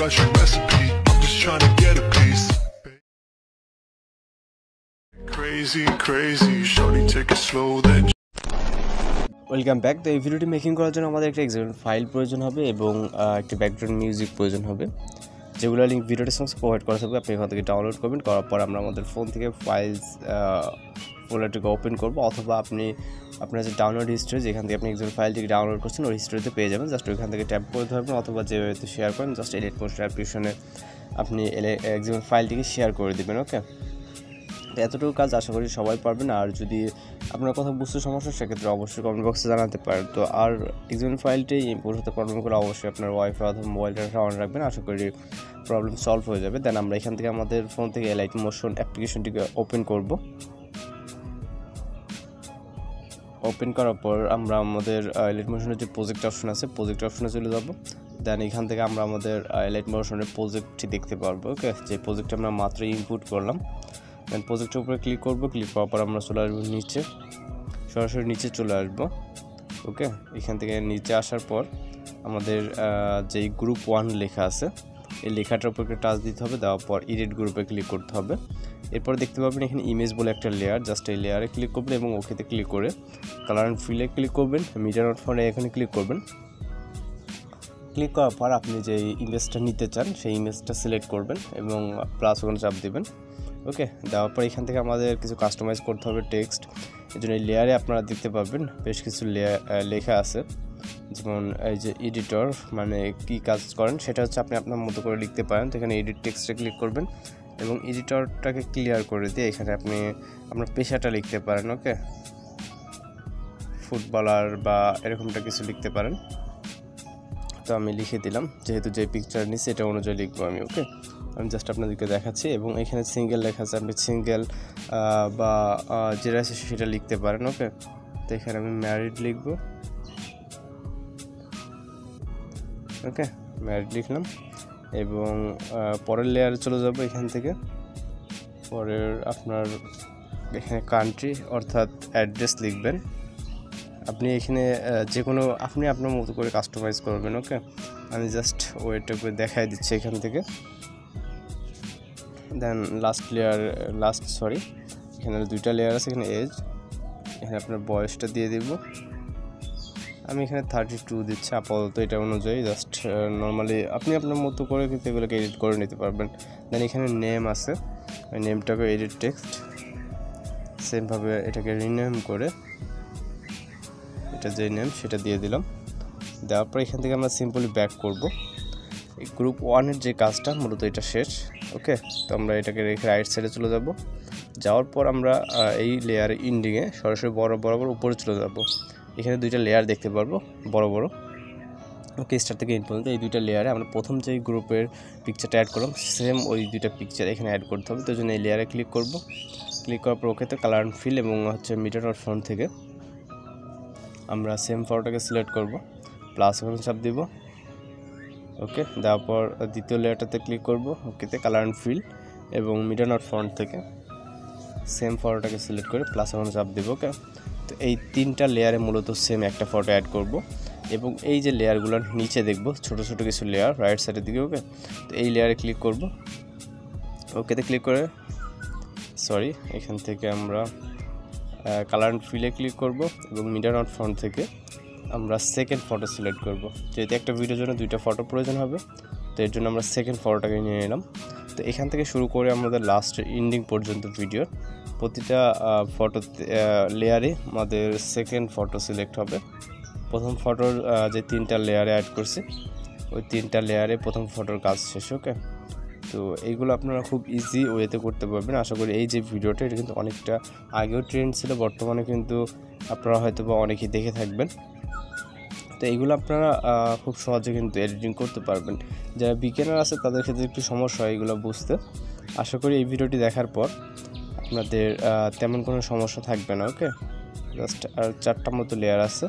rush your recipe. I'm just trying to get a piece. Crazy, crazy, shorty take it slow then. Welcome back. তো এই ভিডিওটি making করার জন্য আমাদের একটা এক্সাম্পল ফাইল প্রয়োজন হবে এবং একটি ব্যাকগ্রাউন্ড মিউজিক প্রয়োজন হবে, যেগুলো লিঙ্ক ভিডিওটির সঙ্গে প্রোভাইড করা থাকবে। আপনি এখান থেকে ডাউনলোড করবেন, করার পর আমরা আমাদের ফোন থেকে ফাইলস ফোল্ডারটিকে ওপেন করবো, অথবা আপনি আপনার যে ডাউনলোড হিস্ট্রি যেখান থেকে আপনি এক্সাম্পল ফাইলটিকে ডাউনলোড করছেন ওই হিস্ট্রিতে পেয়ে যাবেন। জাস্ট ওইখান থেকে ট্যাপ করে ধরবেন, অথবা যেভাবে শেয়ার করেন জাস্ট এডিট মোশন অ্যাপ্লিকেশনে আপনি এক্সাম্পল ফাইলটিকে শেয়ার করে দেবেন। ওকে, তো এতটুকু কাজ আশা করি সবাই পারবেন। আর যদি আপনার কথা বুঝতে সমস্যা সেক্ষেত্রে অবশ্যই কমেন্ট বক্সে জানাতে পারেন। তো আর এক্সাম্পল ফাইলটি ইম্পোর্ট হতে প্রবলেম করে অবশ্যই আপনার ওয়াইফাই অথবা মোবাইলটা অন রাখবেন, আশা করি প্রবলেম সলভ হয়ে যাবে। দেন আমরা এখান থেকে আমাদের ফোন থেকে লাইট মোশন অ্যাপ্লিকেশনটিকে ওপেন করব। ওপেন করার পর আমরা আমাদের লাইট মোশনের যে প্রজেক্ট অপশন আছে প্রজেক্ট অপশনে চলে যাব। দেন এখান থেকে আমরা আমাদের লাইট মোশনের প্রজেক্টটি দেখতে পারবো। ওকে, যে প্রজেক্টটা আমরা মাত্র ইনপুট করলাম। দেন প্রজেক্টের উপরে ক্লিক করব, ক্লিক করার পর আমরা চলে আসবো নিচে, সরাসরি নিচে চলে আসবো। ওকে, এখান থেকে নিচে আসার পর আমাদের যেই গ্রুপ 1 লেখা আছে এই লেখাটার উপর টাচ দিতে হবে, দেওয়ার পর এডিট গ্রুপে ক্লিক করতে হবে। এরপর দেখতে পাবেন এখানে ইমেজ বলে একটা লেয়ার, জাস্ট এই লেয়ারে ক্লিক করবেন এবং ওকেতে ক্লিক করে কালার অ্যান্ড ফিলে ক্লিক করবেন, মিডিয়া নট ফন্টে এখানে ক্লিক করবেন। ক্লিক করার পর আপনি যে ইমেজটা নিতে চান সেই ইমেজটা সিলেক্ট করবেন এবং প্লাস ওখানে চাপ দেবেন। ওকে, দেওয়ার পর এখান থেকে আমাদের কিছু কাস্টমাইজ করতে হবে টেক্সট। এই জন্য এই লেয়ারে আপনারা দেখতে পাবেন বেশ কিছু লেখা আছে, যেমন এই যে এডিটর মানে কি কাজ করেন সেটা হচ্ছে আপনি আপনার মতো করে লিখতে পারেন। তো এখানে এডিট টেক্সটে ক্লিক করবেন এবং এডিটরটাকে ক্লিয়ার করে দিয়ে এখানে আপনি আপনার পেশাটা লিখতে পারেন। ওকে, ফুটবলার বা এরকমটা কিছু লিখতে পারেন। তো আমি লিখে দিলাম, যেহেতু যে পিকচার নিচ্ছি এটা অনুযায়ী লিখবো আমি। ওকে, আমি জাস্ট আপনাদেরকে দেখাচ্ছি এবং এখানে সিঙ্গেল লেখা আছে, আপনি সিঙ্গেল বা যেটা আছে সেটা লিখতে পারেন। ওকে, তো এখানে আমি ম্যারিড লিখবো। ওকে, ম্যারিড লিখলাম এবং পরের লেয়ারে চলে যাব। এখান থেকে পরের আপনার এখানে কান্ট্রি অর্থাৎ অ্যাড্রেস লিখবেন। আপনি এখানে যে কোনো আপনি আপনার মতো করে কাস্টমাইজ করবেন। ওকে, আমি জাস্ট ওয়েটটা করে দেখাই দিচ্ছি এখান থেকে। দেন এখানে দুইটা লেয়ার আছে, এখানে এজ, এখানে আপনার বয়সটা দিয়ে দিব। আমি এখানে 32 দিচ্ছি আপাতত, এটা অনুযায়ী জাস্ট নর্মালি আপনি আপনার মতো করে কিন্তু এগুলোকে এডিট করে নিতে পারবেন। দেন এখানে নেম আছে, ওই নেমটাকে এডিট টেক্সট সেমভাবে এটাকে রিনেম করে এটা যে নেম সেটা দিয়ে দিলাম। দেওয়ার পর এখান থেকে আমরা সিম্পলি ব্যাক করব। এই গ্রুপ 1-এর যে কাজটা মূলত এটা শেষ। ওকে, তো আমরা এটাকে রেখে রাইট সাইডে চলে যাব। যাওয়ার পর আমরা এই লেয়ার ইন্ডিংয়ে সরাসরি বরাবর উপরে চলে যাব। এখানে দুইটা লেয়ার দেখতে পারবো বড় বড়। ওকে, স্টার থেকে ইন পর্যন্ত এই দুইটা লেয়ারে আমরা প্রথম যেই গ্রুপের পিকচারটা অ্যাড করলাম সেম ওই দুইটা পিকচার এখানে অ্যাড করতে হবে। তো জন্য এই লেয়ারে ক্লিক করব। ক্লিক করার পর ওকেতে কালার অ্যান্ড ফিল এবং হচ্ছে মিডিয়া নট ফন্ট থেকে আমরা সেম ফটোটাকে সিলেক্ট করব, প্লাস ওখানে চাপ দিব। ওকে, দেওয়ার পর দ্বিতীয় লেয়ারটাতে ক্লিক করব, ওকেতে কালার অ্যান্ড ফিল এবং মিডিয়া নট ফন্ট থেকে সেম ফটোটাকে সিলেক্ট করে প্লাস ওখানে চাপ দিব। ওকে, তো এই তিনটা লেয়ারে মূলত সেম একটা ফটো অ্যাড করব এবং এই যে লেয়ারগুলোর নিচে দেখব ছোট ছোট কিছু লেয়ার রাইট সাইডের দিকে। ওকে, তো এই লেয়ারে ক্লিক করব, ওকেতে ক্লিক করে এখান থেকে আমরা কালার অ্যান্ড ফিলে ক্লিক করব এবং মিডিয়া নট ফন্ট থেকে আমরা সেকেন্ড ফটো সিলেক্ট করব। যেহেতু একটা ভিডিওর জন্য দুইটা ফটো প্রয়োজন হবে, তো এর জন্য আমরা সেকেন্ড ফটোটাকে নিয়ে নিলাম। তো এখান থেকে শুরু করে আমাদের লাস্ট এন্ডিং পর্যন্ত ভিডিওর প্রতিটা ফটো লেয়ারে আমাদের সেকেন্ড ফটো সিলেক্ট হবে। প্রথম ফটোর যে তিনটা লেয়ারে অ্যাড করছি ওই তিনটা লেয়ারে প্রথম ফটোর কাজ শেষ। ওকে, তো এইগুলো আপনারা খুব ইজি ওয়েতে করতে পারবেন। আশা করি এই যে ভিডিওটা এটা কিন্তু অনেকটা আগেও ট্রেন্ড ছিল, বর্তমানে কিন্তু আপনারা হয়তো বা অনেকেই দেখে থাকবেন। তো এইগুলো আপনারা খুব সহজে কিন্তু এডিটিং করতে পারবেন। যারা বিগিনার আছে তাদের ক্ষেত্রে একটু সমস্যা হয় এগুলো বুঝতে। আশা করি এই ভিডিওটি দেখার পর আপনাদের তেমন কোনো সমস্যা থাকবে না। ওকে, জাস্ট আর 4টা মতো লেয়ার আছে।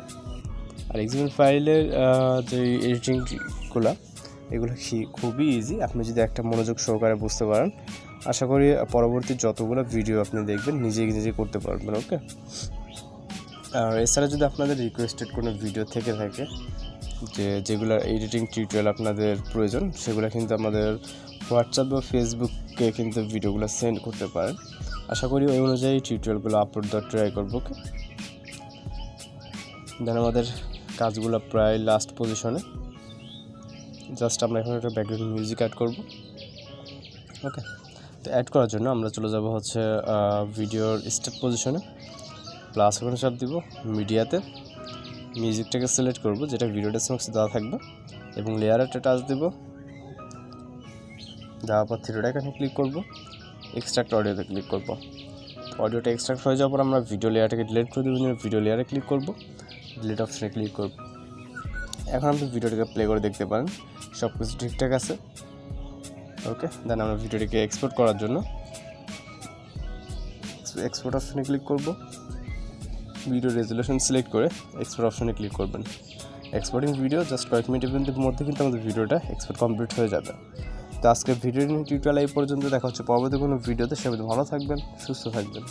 আর এক্সাম্পল ফাইলের যে এডিটিংগুলো এগুলো খুবই ইজি, আপনি যদি একটা মনোযোগ সহকারে বুঝতে পারেন আশা করি পরবর্তী যতগুলো ভিডিও আপনি দেখবেন নিজে করতে পারবেন। ওকে, আর এছাড়া যদি আপনাদের রিকোয়েস্টেড কোনো ভিডিও থেকে থাকে যেগুলো এডিটিং টিউটোরিয়াল আপনাদের প্রয়োজন সেগুলো কিন্তু আমাদের হোয়াটসঅ্যাপ বা ফেসবুকে কিন্তু ভিডিওগুলো সেন্ড করতে পারেন। আশা করি ওই অনুযায়ী টিউটোরিয়ালগুলো আপলোড দেওয়ার ট্রাই করবো। ওকে, দেন আমাদের কাজগুলো প্রায় লাস্ট পজিশনে। জাস্ট আমরা এখন একটা ব্যাকগ্রাউন্ড মিউজিক অ্যাড করব। ওকে, তো অ্যাড করার জন্য আমরা চলে যাব হচ্ছে ভিডিওর স্টার্ট পজিশনে, প্লাস ওখানে চাপ দিব, মিডিয়াতে মিউজিকটাকে সিলেক্ট করব যেটা ভিডিও ডেসক্রিপশনে দেওয়া থাকবে, এবং লেয়ারে একটা টাচ দেব। দেওয়ার পর থ্রি ডট এখানে ক্লিক করব, এক্সট্রাক্ট অডিওতে ক্লিক করব। অডিওটা এক্সট্রাক্ট হয়ে যাওয়ার পর আমরা ভিডিও লেয়ারটাকে ডিলিট করে দেবো, ভিডিও লেয়ারে ক্লিক করব, ডিলিট অপশনে ক্লিক করব। এখন আপনি ভিডিওটাকে প্লে করে দেখতে পারেন সব কিছু ঠিকঠাক আছে। ওকে, দেন আমরা ভিডিওটিকে এক্সপোর্ট করার জন্য এক্সপোর্ট অপশনে ক্লিক করব, ভিডিও রেজুলেশন সিলেক্ট করে এক্সপোর্ট অপশনে ক্লিক করবেন। এক্সপোর্টিং ভিডিও জাস্ট কয়েক মিনিটের মধ্যে কিন্তু আমাদের ভিডিওটা এক্সপোর্ট কমপ্লিট হয়ে যাবে। তো আজকে ভিডিও টিউটোরিয়াল এই পর্যন্ত, দেখা হচ্ছে পরবর্তী কোনো ভিডিওতে। সবাই ভালো থাকবেন, সুস্থ থাকবেন।